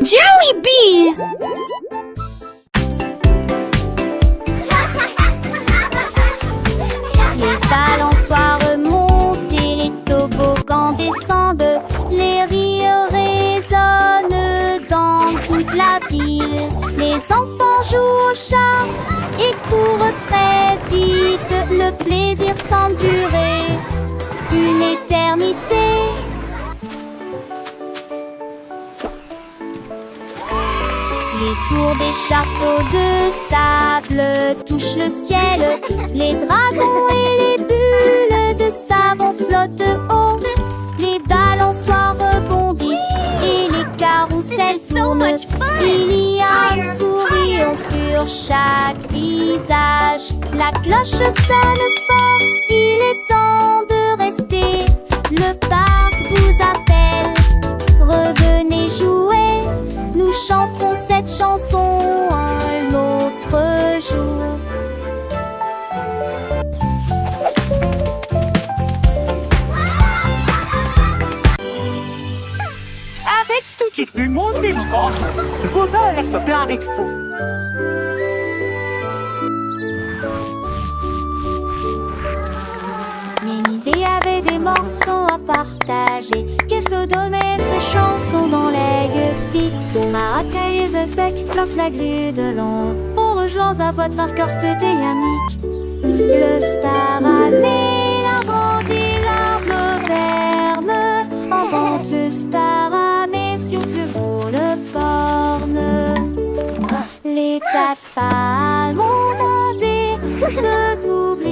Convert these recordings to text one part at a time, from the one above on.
Jollibee! Les balançoires montent et les toboggans descendent. Les rires résonnent dans toute la ville. Les enfants jouent au chat et courent très vite. Le plaisir semble durer une éternité. Les tours des châteaux de sable touchent le ciel. Les dragons et les bulles de savon flottent haut. Les balançoires rebondissent et les carousels tournent. Il y a un sourire sur chaque visage. La cloche sonne fort, il est temps de rester. Le parc vous appelle, revenez jouer. Nous chanterons cette chanson un autre jour. Hättest du die Musik gemacht? Oder ist der Planet von? Ménidé avait des morceaux à partager. Que se donnait ces chansons dans les gueutis. Maracaïs sec flotte la grue de long. Pour rejoindre à votre arcorste dynamique. Le star allait la grandi l'arbre ferme. En vente le star allait souffle pour le porne. Les tafales mondaient se doublent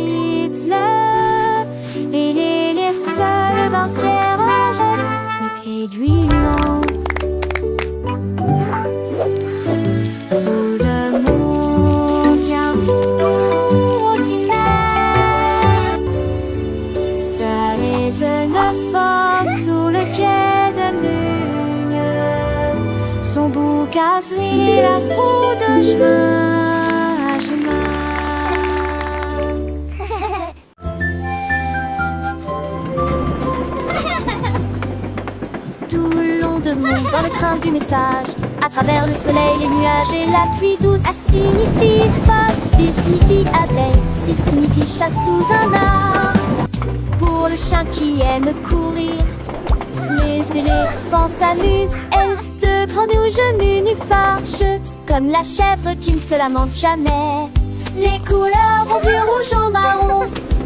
et les seuls bancières achètent les pieds d'huilant. Tout le monde vient vous ordinaire. Ça résonne fort sous le quai de Nugne. Son bouc a pris la foule de chemin à chemin. Tout le long de monde dans le train du message. À travers le soleil, les nuages et la pluie douce. A signifie pas, B signifie abeille, C signifie chat sous un arbre. Pour le chien qui aime courir, les éléphants s'amusent. Elfe de grenouilles nu fâche, comme la chèvre qui ne se lamente jamais. Les couleurs vont du rouge au marron.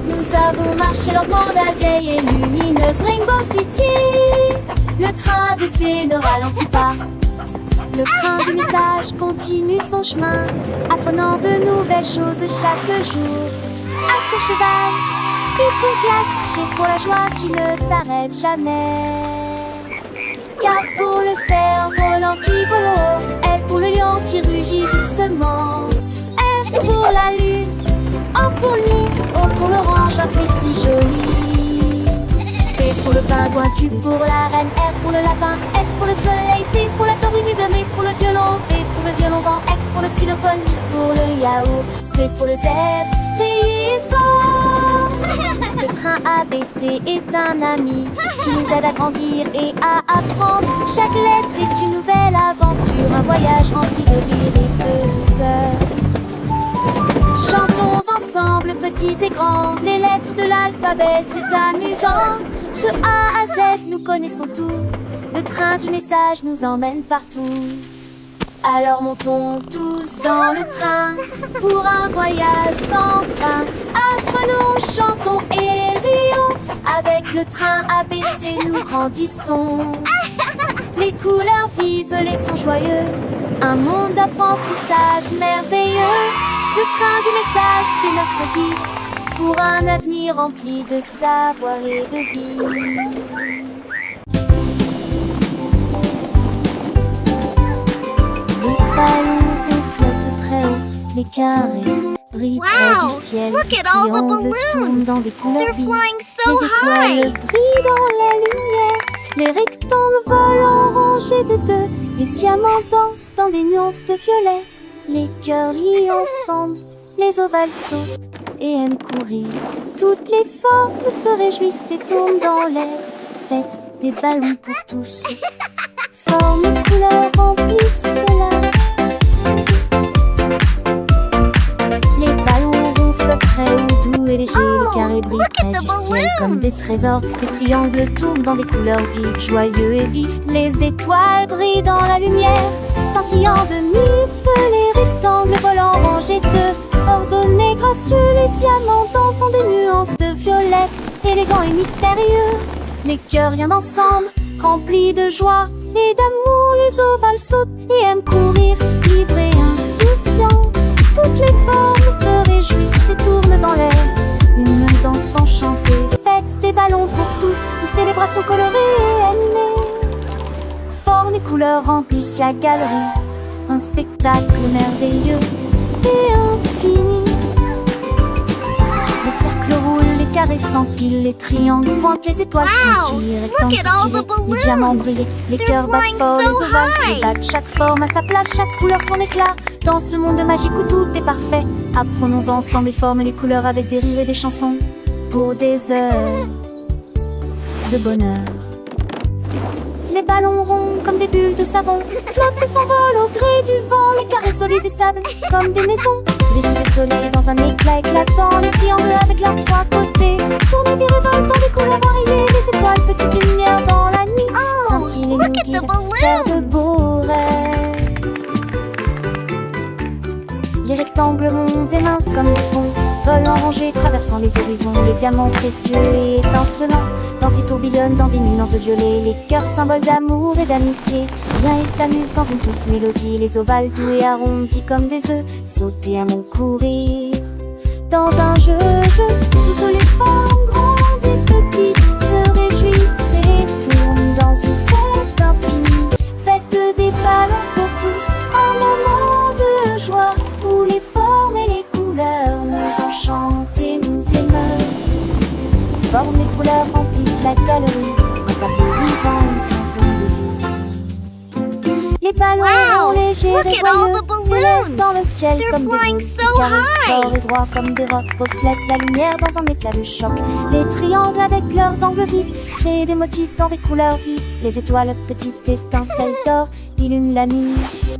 Nous avons marché lentement la vieille et lumineuse Rainbow City. Le train d'essai ne ralentit pas. Le train du message continue son chemin, apprenant de nouvelles choses chaque jour. As pour cheval, U pour glace, G pour la joie qui ne s'arrête jamais. K pour le cerf-volant qui vole haut, L pour le lion qui rugit doucement. R pour la lune, O pour le nid, O pour l'orange, un fruit si joli. P pour le pingouin, Q pour la reine, R pour le lapin, S pour le soleil, T pour la tortue, M pour le violon, V pour le violon vent, X pour le xylophone, I pour le yaourt, S pour le zèbre, T fort. Le train ABC est un ami qui nous aide à grandir et à apprendre. Chaque lettre est une nouvelle aventure, un voyage rempli de rire et de douceur. Chantons ensemble, petits et grands, les lettres de l'alphabet, c'est amusant. De A à Z, nous connaissons tout. Le train du message nous emmène partout. Alors montons tous dans le train pour un voyage sans fin. Apprenons, chantons et rions. Avec le train ABC, nous grandissons. Les couleurs vives, les sons joyeux. Un monde d'apprentissage merveilleux. Le train du message, c'est notre guide pour un avenir rempli de savoir et de vie. Les ballons flottent très haut, les carrés brillent près du ciel. Look at all the Triangles tournent balloons! dans des couleurs They're vives. flying so Les étoiles high! brillent dans la lumière. Les rectangles volent en rangées de deux. Les diamants dansent dans des nuances de violet. Les cœurs rient ensemble. Les ovales sautent et aiment courir. Toutes les formes se réjouissent et tournent dans l'air. Faites des ballons pour tous. Formes et couleurs remplissent cela. Les ballons ronds flottent très haut, doux et légers. Les carrés brillent près du ciel comme des trésors. Les triangles tournent dans des couleurs vives, joyeux et vifs. Les étoiles brillent dans la lumière, scintillant de mille feux. Les rectangles volants rangés de ordonnés gracieux. Les diamants dansent en des nuances de violet, élégants et mystérieux. Les cœurs rien ensemble, remplis de joie et d'amour. Les ovales sautent et aiment courir, libres et insouciants. Toutes les formes se réjouissent et tournent dans l'air, une danse enchantée. Fête des ballons pour tous, une célébration colorée et animée. Formes et couleurs remplissent la galerie, un spectacle merveilleux et infini. Les cercles roulent, les carrés s'empilent, les triangles pointent, les étoiles scintillent, les rectangles s'étirent, les diamants brillent, les cœurs battent fort, les ovales s'ébattent. Chaque forme a sa place, chaque couleur son éclat. Dans ce monde magique où tout est parfait, apprenons ensemble les formes et les couleurs avec des rires et des chansons pour des heures de bonheur. Les ballons ronds comme des bulles de savon flottent et s'envolent au gré du vent. Les carrés solides et stables comme des maisons, déçus le soleil dans un éclat éclatant. Les triangles avec leurs trois côtés tournent et virevoltent dans des couleurs variées. Les étoiles, petites lumières dans la nuit, scintillent et nous guident vers de beaux rêves. Les rectangles monts et minces comme des ponts volent en rangée, traversant les horizons. Les diamants précieux et étincelants dansent et tourbillonnent dans des nuances violets. Les cœurs symboles d'amour et d'amitié viennent et s'amusent dans une douce mélodie. Les ovales doux et arrondis comme des œufs sautent et aiment courir dans un jeu. Toutes les formes grandes et petites se réjouissent et tournent dans une fête infinie. Fête des ballons pour tous, un moment de joie où les formes et les couleurs nous enchantent et nous émeuvent. Formes et couleurs remplissent la galerie, un tableau vivant sans fond de vie. Les ballons légers et joyeux s'élèvent dans le ciel comme des boules. Les carrés forts et droits comme des rocs reflètent la lumière dans un éclat de choc. Les triangles avec leurs angles vifs créent des motifs dans des couleurs vives. Les étoiles, petites étincelles d'or, illuminent la nuit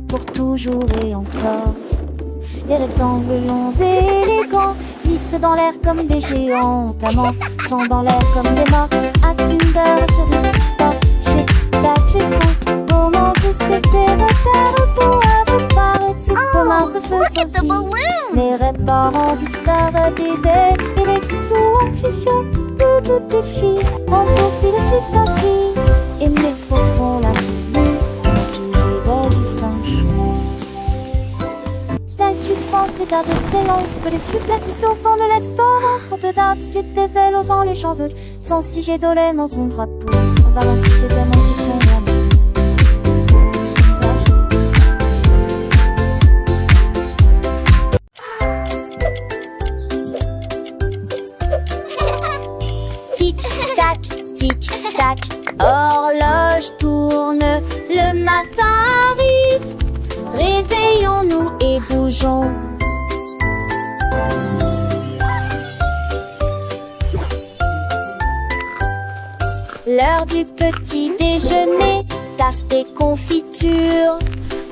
pour toujours et encore. Les rectangles longs et élégants glissent dans l'air comme des géants amants, sont dans l'air comme des mâts. Atsunder, cerise, sport, chez tac, les sons, moment juste et repères pour avec paraître, c'est comment ce sosie. Les réparants, histoires d'idées, et les dessous amplifiés, de toutes les filles, en profil de ta vie. Et mes faux font la vie, mitigée d'existence. Tu penses les gardes s'élancent, que les suppletitions font de l'estorance. Quand te dates, les dévelos en les champs sans si j'ai dolé dans son drapeau. On va si j'ai tellement si ton tic-tac, horloge tourne, le matin arrive. Réveillons-nous et bougeons. L'heure du petit déjeuner, tasse des confitures.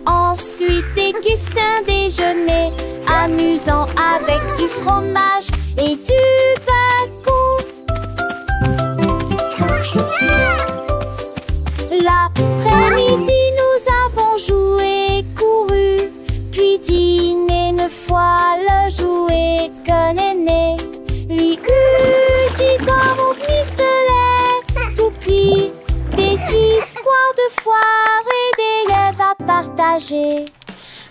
Ensuite déguste un déjeuner amusant avec du fromage et du bacon. L'après-midi, nous avons joué, couru, puis dîné 9 fois le jouet que l'aîné lui eut dit dans mon pistolet. Tout pis, des histoires de foire et des lèvres à partager.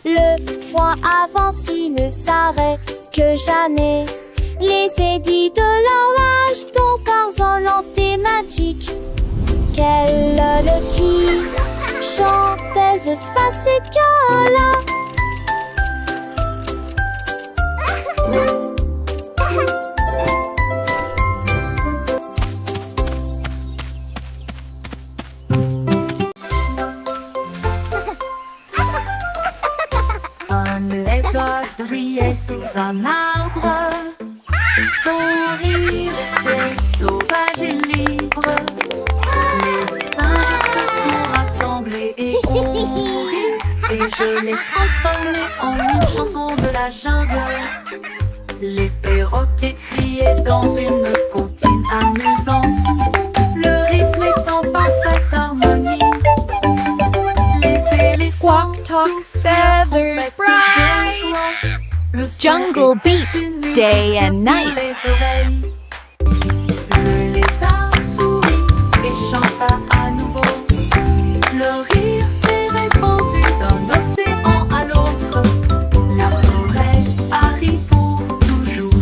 Le foin avance, il ne s'arrête que jamais. Les édits de l'horloge, ton corps thématique. Quelle le qui chante, elle veut se passer de là. On laisse briller sous un arbre. Son rire était sauvage et libre. Les singes se sont rassemblés et et je l'ai transformée en une chanson de la jungle. Les perroquets criaient dans une comptine amusante. Le rythme est en parfaite harmonie. Les éléphants Squawk, talk, feathers, bright. Le son Jungle était beat, une musique day and pour night. les oreilles. Le lézard sourit et chanta à nouveau. Le rire s'est répandu d'un océan à l'autre. La forêt arrive pour toujours.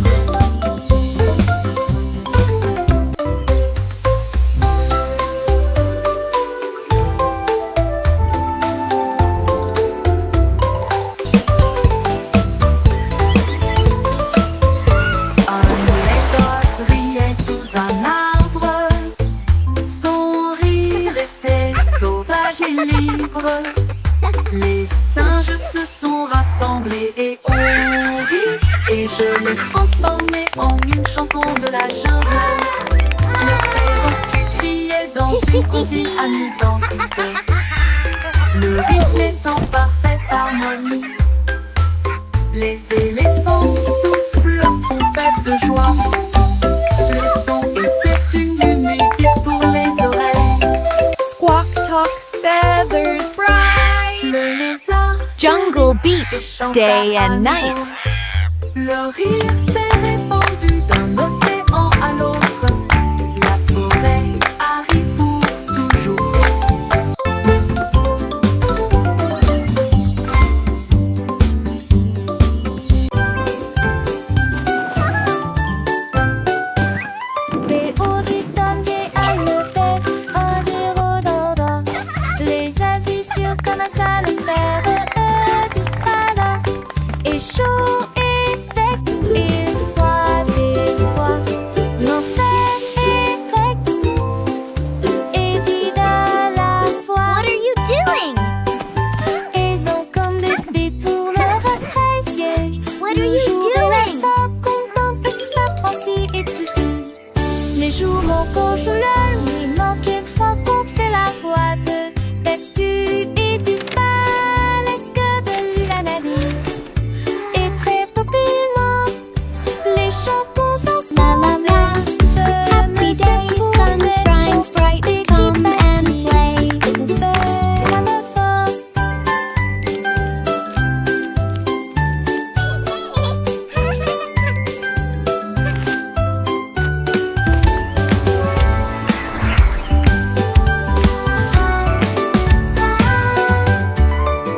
Un lézard riait sous un arbre. Son rire était sauvage et libre. Les singes se sont rassemblés et ont ri. Et je l'ai transformé en une chanson de la jungle. Les perroquets criaient dans une comptine amusante. Le rythme est en parfaite harmonie. Les éléphants soufflent leur trompette de joie. Le son était une musique pour les oreilles. Squawk, talk, feathers, bright. Le lézard Jungle beat, et chanta day à and nouveau. night. Le rire s'est répandu d'un océan à l'autre. La forêt arrive pour toujours. Les avis sur comment ça le faire, tous pas là. Et chaud et sec, et froid des fois. L'enfer est grec et vide à la fois. What are you doing? Ils ont comme des détourneurs à pressier. What are you doing? Content que ça franchit et tout ça. Les jours manquent sur la nuit, manquent fois qu'on fait la boîte. Tête tu et disparaissent que de l'analyse. Et très populairement, les chansons sont La la la. Happy day, sun shines bright. Come and play. On fait la meuf fort.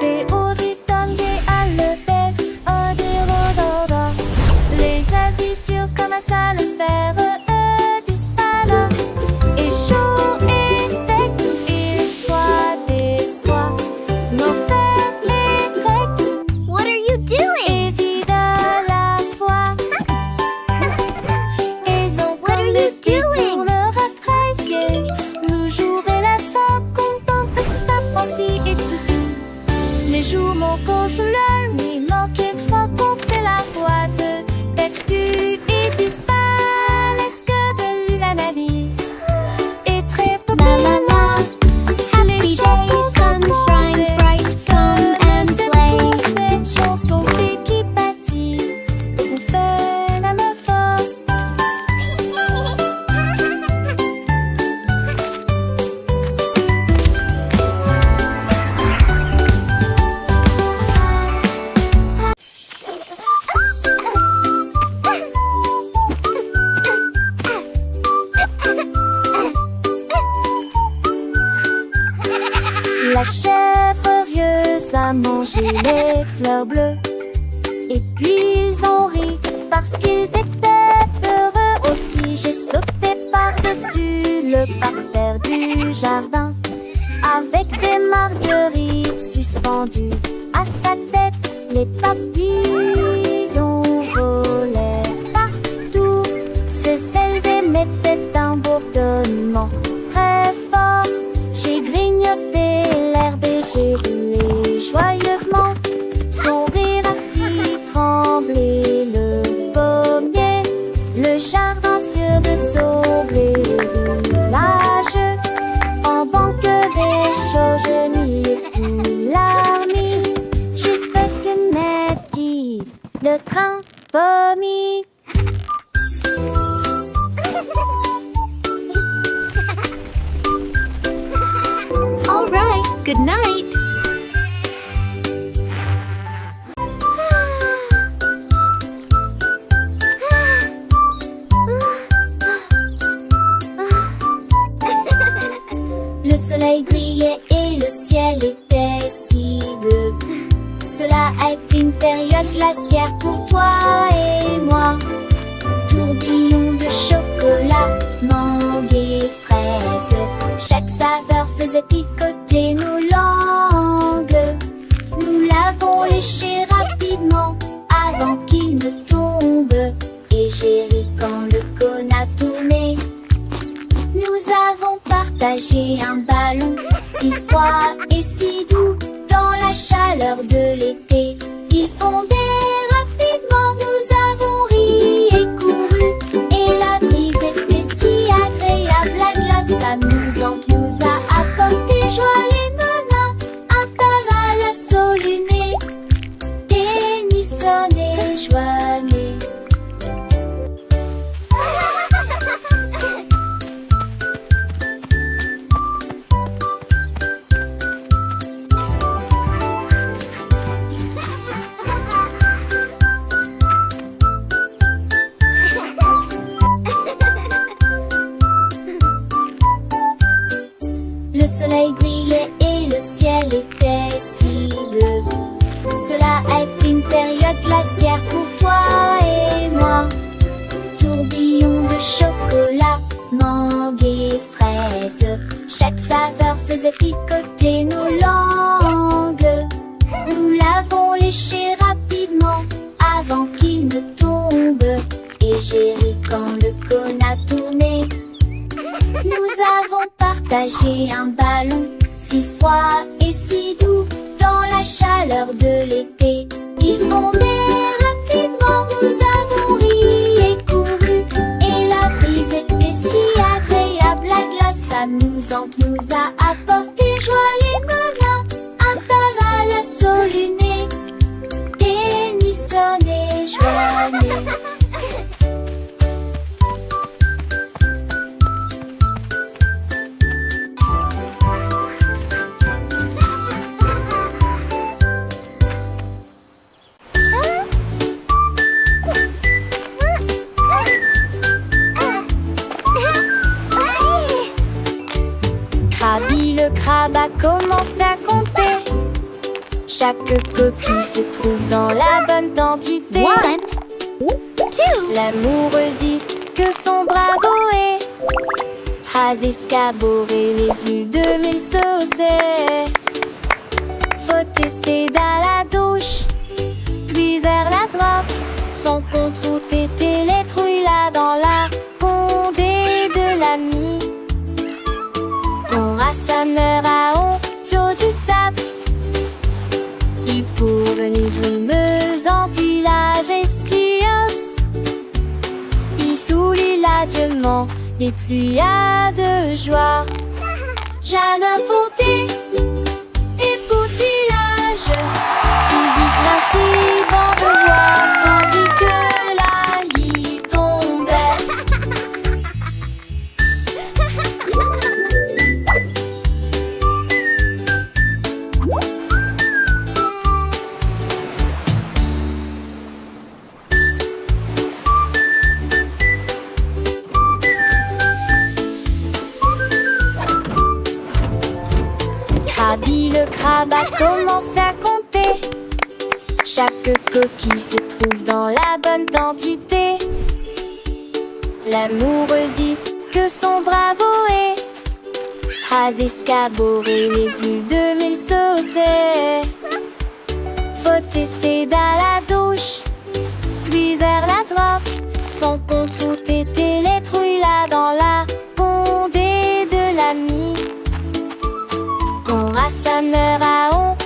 Les origami à le faire, oh des rododos. Les avis sur comment ça le faire, disent pas là. Et chaud et sec, et froid des fois. L'enfer est grec What are you doing? et vide à la fois. Ils ont What are comme you des doing? détourneurs appréciés. Le jour et la fin, content que ça franchit et tout ça. Les jours manquent sur la nuit, manquent fois qu'on fait la boîte. Tête tu et disparaissent que de l'analyse. Et très La la la. Happy day, sun shines bright. Come and play. Cette chanson qui bâtit, on fait la meuf fort. La chèvre furieuse a mangé les fleurs bleues. Et puis ils ont ri parce qu'ils étaient heureux aussi. J'ai sauté par-dessus le parterre du jardin avec des marguerites suspendues à sa tête. Les papillons volaient partout. Ses ailes émettaient un bourdonnement très fort. J'ai grignoté l'herbe et j'ai roulé joyeusement. Son rire a fait trembler le pommier. Le jardin sur de saublé roulage. En banque des choses, je n'y ai tout l'armée. train, vomi. All right, good night. Le soleil brillait et le ciel était si bleu. Cela a été une période glaciaire pour toi et moi. Tourbillon de chocolat, mangue et fraise. Chaque saveur faisait picoter nos langues. Nous l'avons léché rapidement avant qu'il ne tombe. Et j'ai ri quand le cône a tourné. Nous avons partagé un ballon si froid et si doux dans la chaleur de l'été. Il fondait rapidement, nous avons ri et couru. Et la brise était si agréable, la glace amusante nous a apporté joie. Les nanas, un taval à soluné, Tennyson et Joannée. Le soleil brillait et le ciel était si bleu. Cela a été une période glaciaire pour toi et moi. Tourbillon de chocolat, mangue et fraise. Chaque saveur faisait picoter nos langues. Nous l'avons léché rapidement avant qu'il ne tombe. Et j'ai ri quand le cône a tourné. Nous avons partagé un ballon si froid et si doux dans la chaleur de l'été. Il fondait rapidement, nous avons ri et couru. Et la brise était si agréable, la glace amusante nous a apporté joie. Les nanas, un taval à soluné, Tennyson et Joannée. Krabi le crabe a commencé à compter. Chaque coquille se trouve dans la bonne quantité. 1, 2. L'amoureuse que son bravo est. Has escaboré les plus de 1000 saucés. Faut essayer dans la douche, Tweezer la drop. Son compte route était les trouilles là dans la condé de l'ami. On rassembleur à honte du sable. Il pour venir drumeuse en village estios. Il soulit l'adieuement les pluies à de joie. Jeanne inventé et poutillage. Saisie principe en devoir tandis que la lit tombait. Krabi le crabe a commencé à compter. Chaque coquille se trouve dans la bonne quantité. L'amoureuse que son bravo est. Has escaboré les plus de 1000 saucés. Faut essayer dans la douche, Tweezer la drop. Son compte route était les trouilles là dans la condé de l'ami. On rassembleur à honte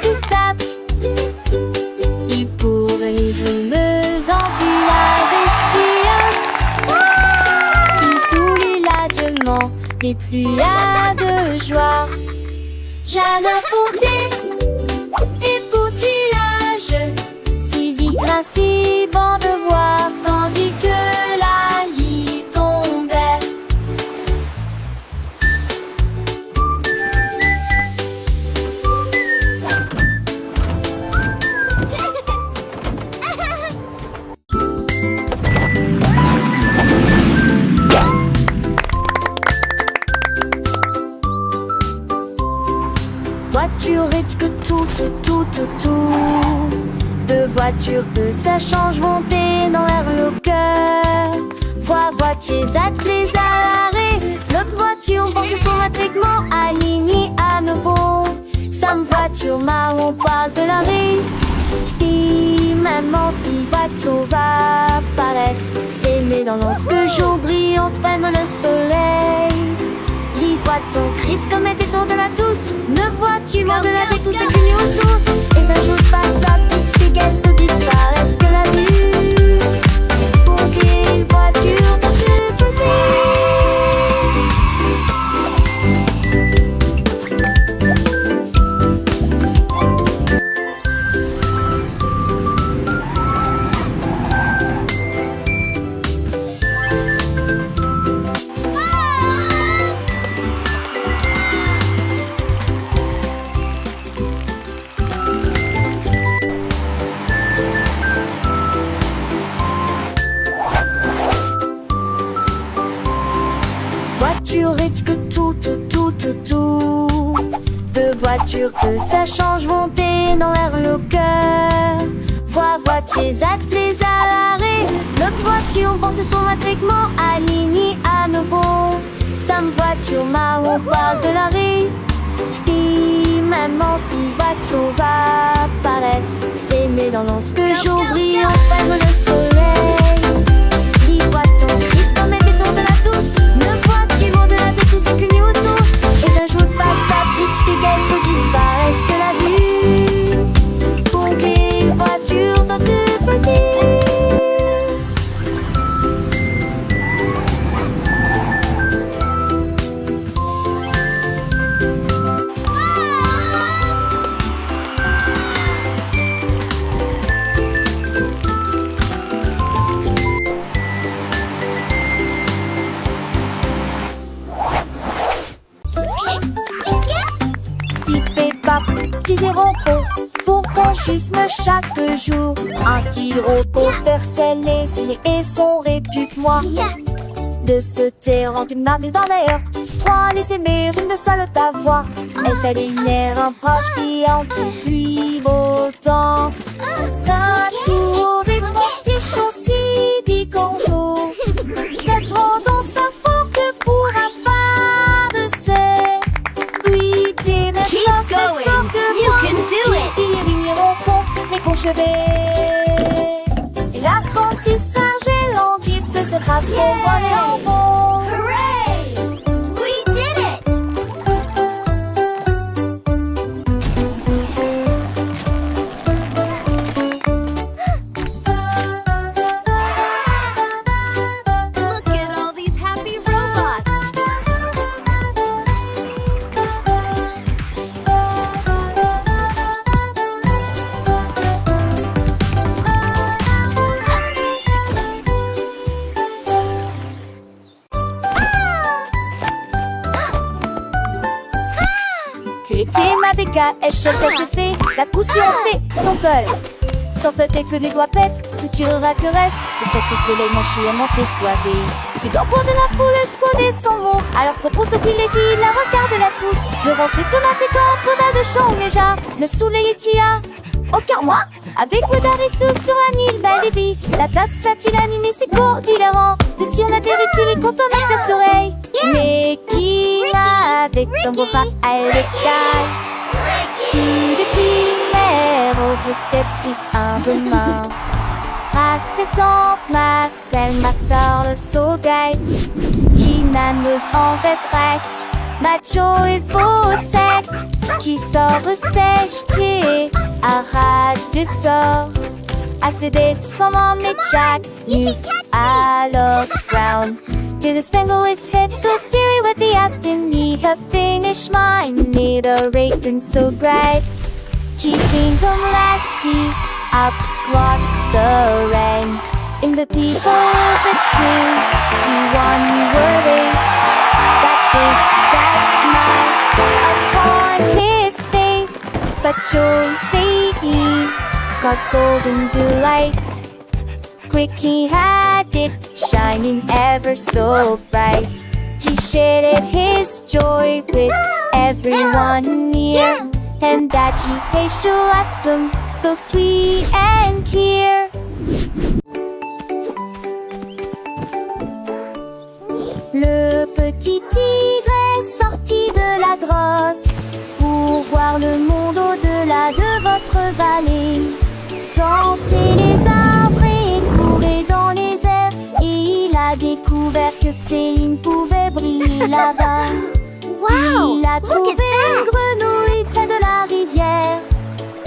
du sable. Il pour venir drumeuse en village estios. Il soulit l'adieuement les pluies à de joie. Jeanne inventé et poutillage. Saisie ainsi bon de voir, tandis que la lit tombait. Voiture et que tout. Deux voitures que ça change monter dans l'air le cœur. Voitiers attelés à l'arrêt. L'autre voiture pense son attriquement aligné à nouveau. Sam voiture marron parle de l'arrêt. Puis maman si voiture va par l'est. S'aimer dans lorsque jour brillant prenne le soleil. Les voitures crisent comme un téton de la douce. Ne vois-tu mort de la douce et qu'une autour. Et un jour passe sa petite fille qu'elle se disparaisse que la vue. Pour qu'une voiture de côté. Voiture et que tout. Deux voitures que ça change monter dans l'air le cœur. Voitiers attelés à l'arrêt. L'autre voiture pense son attriquement aligné à nouveau. Sam voiture marron parle de l'arrêt. Puis maman si voiture va par l'est. S'aimer dans lorsque jour brillant prenne le soleil. Les voitures crisent comme un béton de la douce. Ne vois-tu mort de la douce qu'une auto. Et un jour passe sa petite fille qu'elle se disparaisse que la vue. Pour qu'une voiture dans deux petits. Petits et repos, pour conchisme chaque jour. Un-t-il repos faire celle et son répute-moi. De se taire en une marque dans l'air. Trois les aimer, une de seule ta voix. Elle fait une air, un proche piant, pluie, beau temps. Sa tour des postiches aussi dit qu'on joue. Cette dans sa forte pour un pas de serre. Oui, des mères, c'est ça que You can do it. Les conchevets. Et l'apprentissage est lent, qui peut se tracer au volet en bon. Hooray! We did it! Look at all these happy robots. Elle cherche fait la poussière c'est son tol. Sorte tes que les doigts pètent, tout tirera que reste. Et cette soleil manché à monter poivé. Tu dois pour de la foule exploder son mot. Alors propose ce qu'il légit, la regarde la pousse. Devant ses sonates contre d'un de chant déjà. Le soleil est tia. Aucun moi, avec Wodarissou sur un île belle et vie. La place a-t-il animé ses cours différents. De si on atterrit-il quand on a tes oreilles. Mais qui va avec ton bras à l'écaille. Qui depuis l'air au fusquette prise un de main. Passe le temps, ma selle, ma soeur, le saugate. Qui n'amuse en veste macho et faux sec. Qui sort sèche, arrête de sort. Assez des comme en jack, you alors frown. To the spangle its hit the Siri with the Aston. Ye have finished mine, need a rate and so bright. Keeping them lasty, across the rain. In the people of the tree, he won the race. That big, that smile upon his face. But chose they got golden delight. Quick he had it, shining ever so bright. He shared his joy with everyone near. And that she hey awesome, so sweet and clear. Le petit tigre est sorti de la grotte pour voir le monde au-delà de votre vallée. Sentez les arbres et courez dans les airs. Et il a découvert que Céline pouvait briller là-bas. Wow! Il a trouvé une grenouille près de la rivière,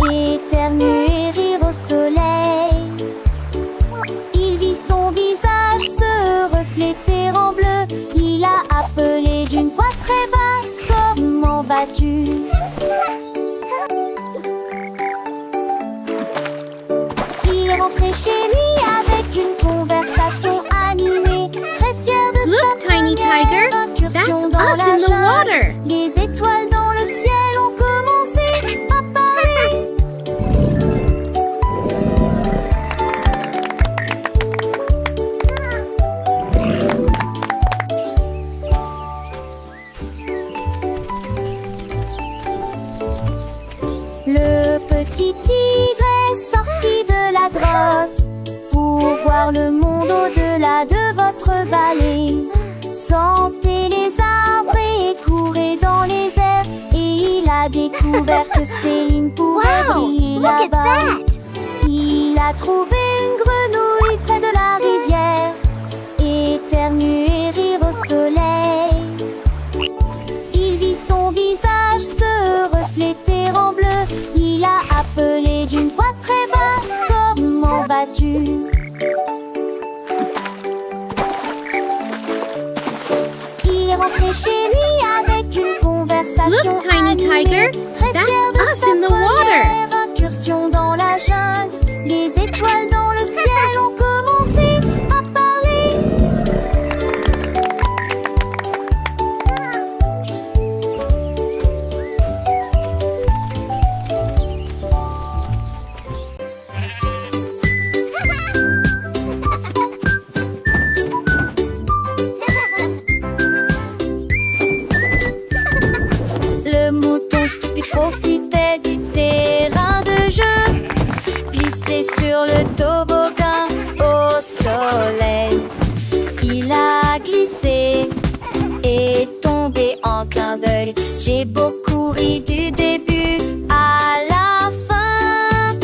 éternuer et rire au soleil. Il vit son visage se refléter en bleu. Il a appelé d'une voix très basse: comment vas-tu? Il est rentré chez lui avec une conversation animée, très fier de Look, sa Tiny Tiger, première that's incursion dans us la in the jungle. water. Les étoiles dans le ciel ont commencé à parler. Le petit tigre est sorti de la grotte pour voir le monde au-delà de votre vallée. Sentez les arbres et courez dans les airs. Et il a découvert que Céline pouvait briller Look at là-bas. that! Il a trouvé une grenouille près de la rivière, éternuer et rire au soleil. Il vit son visage se refléter en bleu. Il a appelé d'une voix très basse: comment vas-tu? Il est rentré chez lui avec une conversation Look, Tiny animée, Tiger, très that's fier de us sa in the water. première incursion dans la jungle. Les étoiles dans le ciel ont commencé à parler. Le mouton stupide profitait du terrain de jeu, glissé sur le toboggan au soleil. Il a glissé et tombé en clin d'œil. J'ai beaucoup ri du début à la fin.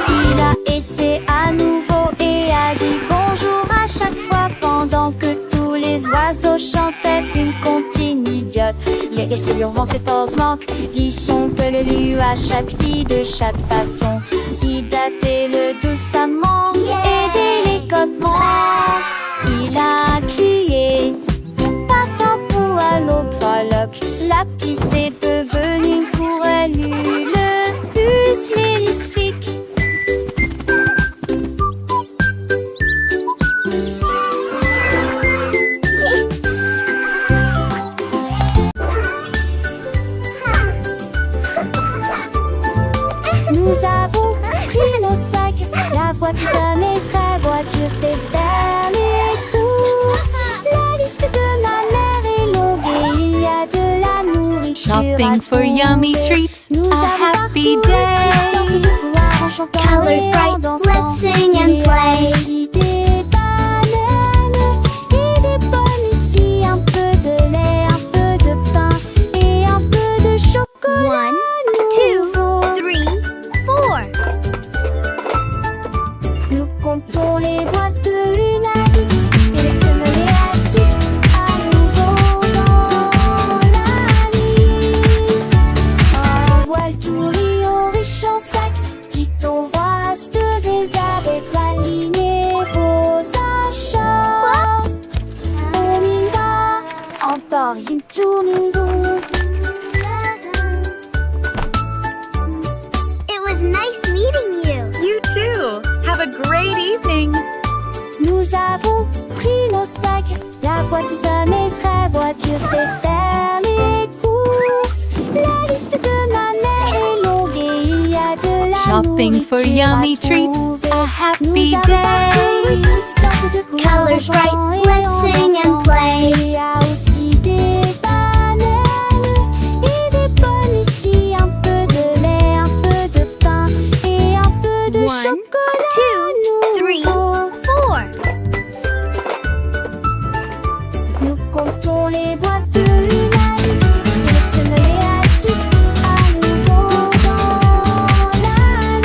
Il a essayé à nouveau et a dit bonjour à chaque fois pendant que tous les oiseaux chantaient une comptine idiote. Il est resté hurlant ses pauses manquent, ils sont peu le lu à chaque fille de chaque façon. Il datait le doucement et délicatement. Il a crié partant pour à l'aube frolique. La pisse est devenue une courelle, le bus l'hélistrique. Nous avons pris nos sacs, la voiture s'amuserait, voiture t'es vers les courses. La liste de ma mère est longue et il y a de la nourriture Shopping à for yummy trouver. treats, Nous a avons happy parcouru day. toutes sortes de couloirs en chantant Colors et en bright, dansant. let's sing and Il y a play. aussi des bananes et des pommes ici, un peu de lait, un peu de pain et un peu de chocolat. 1, 2, 3, 4. Nous comptons les boîtes de une à une, sélectionnons les assiettes à nouveau dans la liste. Un voile tout riant riche en sac, dit on voit astuces et avec aligner vos achats. On encore une tournure. It was nice meeting you. You too. Have a great evening. Nous avons pris nos sacs, la voiture Ezra, voiture fait faire les courses. La liste de ma mère est longue et il y a de la Shopping for nourriture à yummy treats, trouver. a happy Nous avons parcouru day. toutes sortes de couleurs Colors bright, en jouant et let's en sing and dansant. play. Il y a aussi des bananes et des pommes ici, un peu de lait, un peu de pain et un peu de 1, chocolat. 2, 3, 4. Nous comptons les boîtes de Human, sélectionnons-les assis à nouveau dans la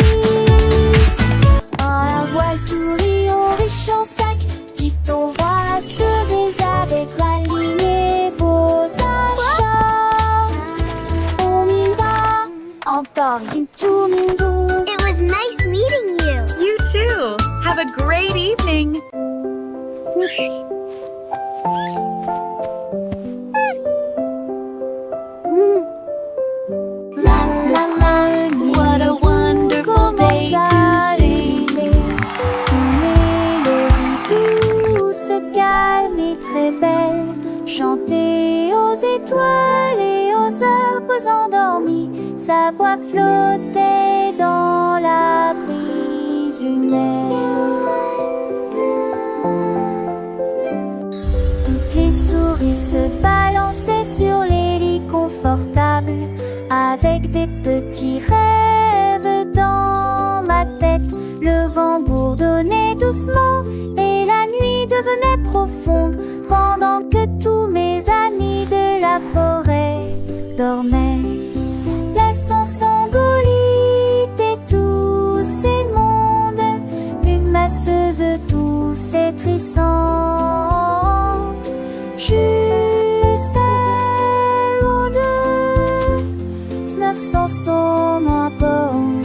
liste. Un voile tout riant riche en sac, dicton voix rasteuses et avec la lignée vos achats. On y va, encore une tournure. It was nice meeting you. You too. Have a great evening. La la la, What a wonderful day to sing. Une mélodie douce, calme et très belle, chantée aux étoiles et aux arbres endormis. Sa voix flottait dans la brise lunaire. Toutes les souris se balançaient sur les lits confortables, avec des petits rêves dans ma tête. Le vent bourdonnait doucement et la nuit devenait profonde, pendant que tous mes amis de la forêt dormaient. Laissons Sangolite et tous ces mondes, une masseuse douce et trissante, juste elle ou deux, 900 sont moins bons,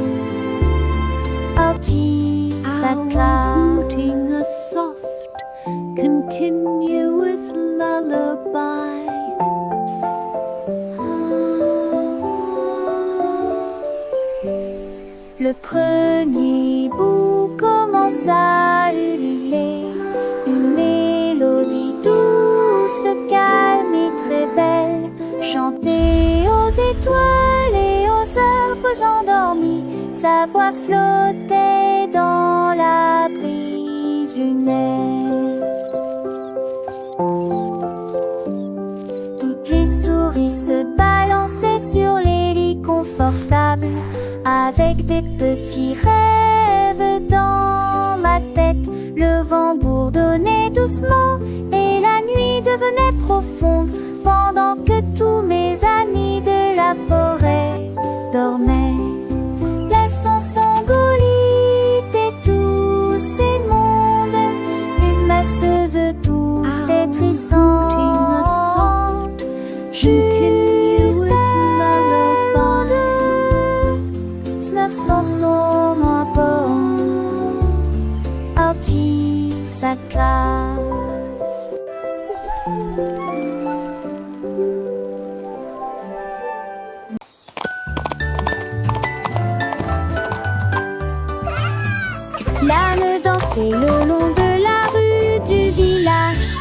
Artie sa classe. Fluting a soft, continuous lullaby. Le premier bout commence à ululer, une mélodie douce, calme et très belle, chantée aux étoiles et aux arbres endormis. Sa voix flottait dans la brise lunaire. Toutes les souris se balançaient sur les lits confortables, avec des petits rêves dans ma tête. Le vent bourdonnait doucement et la nuit devenait profonde, pendant que tous mes amis de la forêt dormaient. Laissons Sangolite et tous ces mondes, une masseuse douce et trissante, juste elle ou deux, 900 sont moins bons, Artie sa classe. L'âne dansait le long de la rue du village,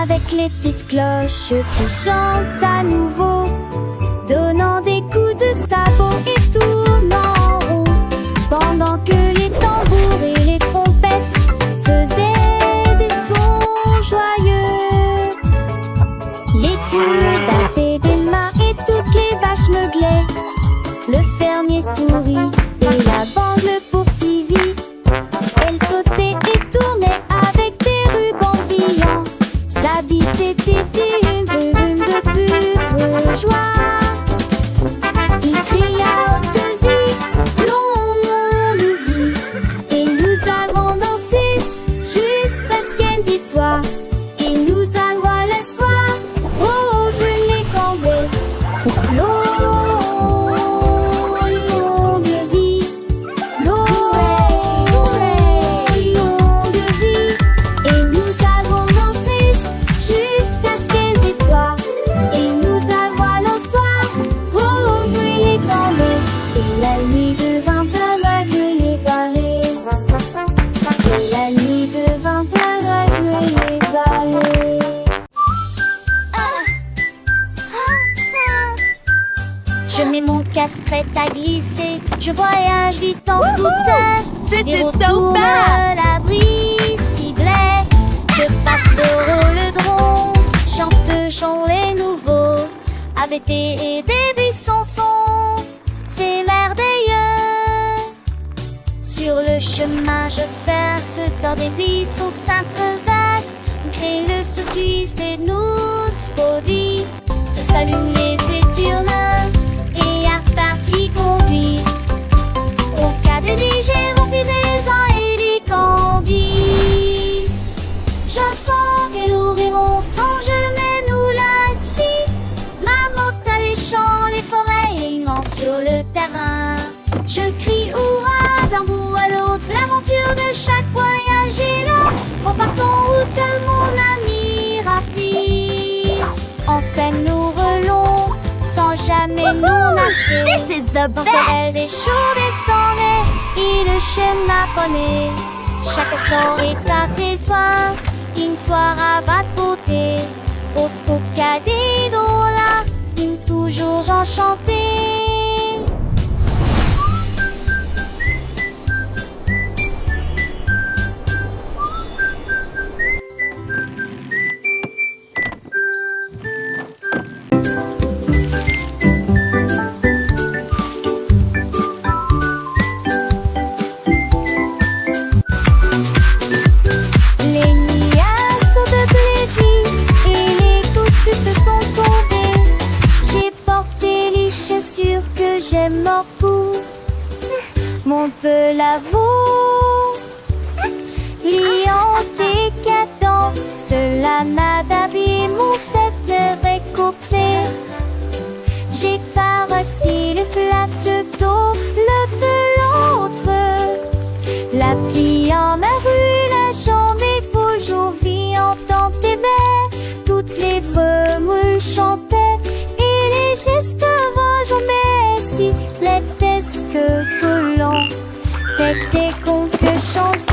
avec les petites cloches qui chantent à nouveau, donnant des coups de sabot et tournant en rond, pendant que les tambours et les trompettes faisaient des sons joyeux. Les poules battaient des mains et toutes les vaches meuglaient. Le fermier sourit et la bande le poursuivit. Elle sautait et tournait avec des rubans brillants. Sa bite était une brume de pure joie. Il cria à haute Je voyage vite en scooter. This Et is so retourne fast. l'abri ciblé. Je passe le rhododendron, chante les nouveaux. ABT et des buissons sont, c'est merveilleux. Sur le chemin, je verse dans des buissons s'intreversent. Crée le cycliste et nous produit. Se s'allument les éturnins et à partie conduisent. Au cas de j'ai rempli des ans et des cambis. Je sens qu'elle ouvre mon sang, je mets nous là si. Ma moto à les champs, les forêts et immense sur le terrain. Je crie hurrah d'un bout à l'autre, l'aventure de chaque voyage est là. Repartons route mon ami rapide. En scène nous relons, sans jamais nous lasser. This is the Dans ce rêve best! des chauds destins et le schéma poney. Chaque instant est à ses soins, une soirée à beauté. Au scocadé là, une toujours enchantée. Les nuages sont de plaisir et les gouttes sont tombées. J'ai porté les chaussures que j'aime beaucoup. Mon peu l'avoue, liant et cadent, cela m'a d'habillé mon set récoupé. J'ai caressé le flat d'eau, le de l'autre. La pliant ma rue, la jambe est aujourd'hui entend tes baies. Toutes les remoules chantaient et les gestes vont mais si l'étesque collant. T'étais con que chance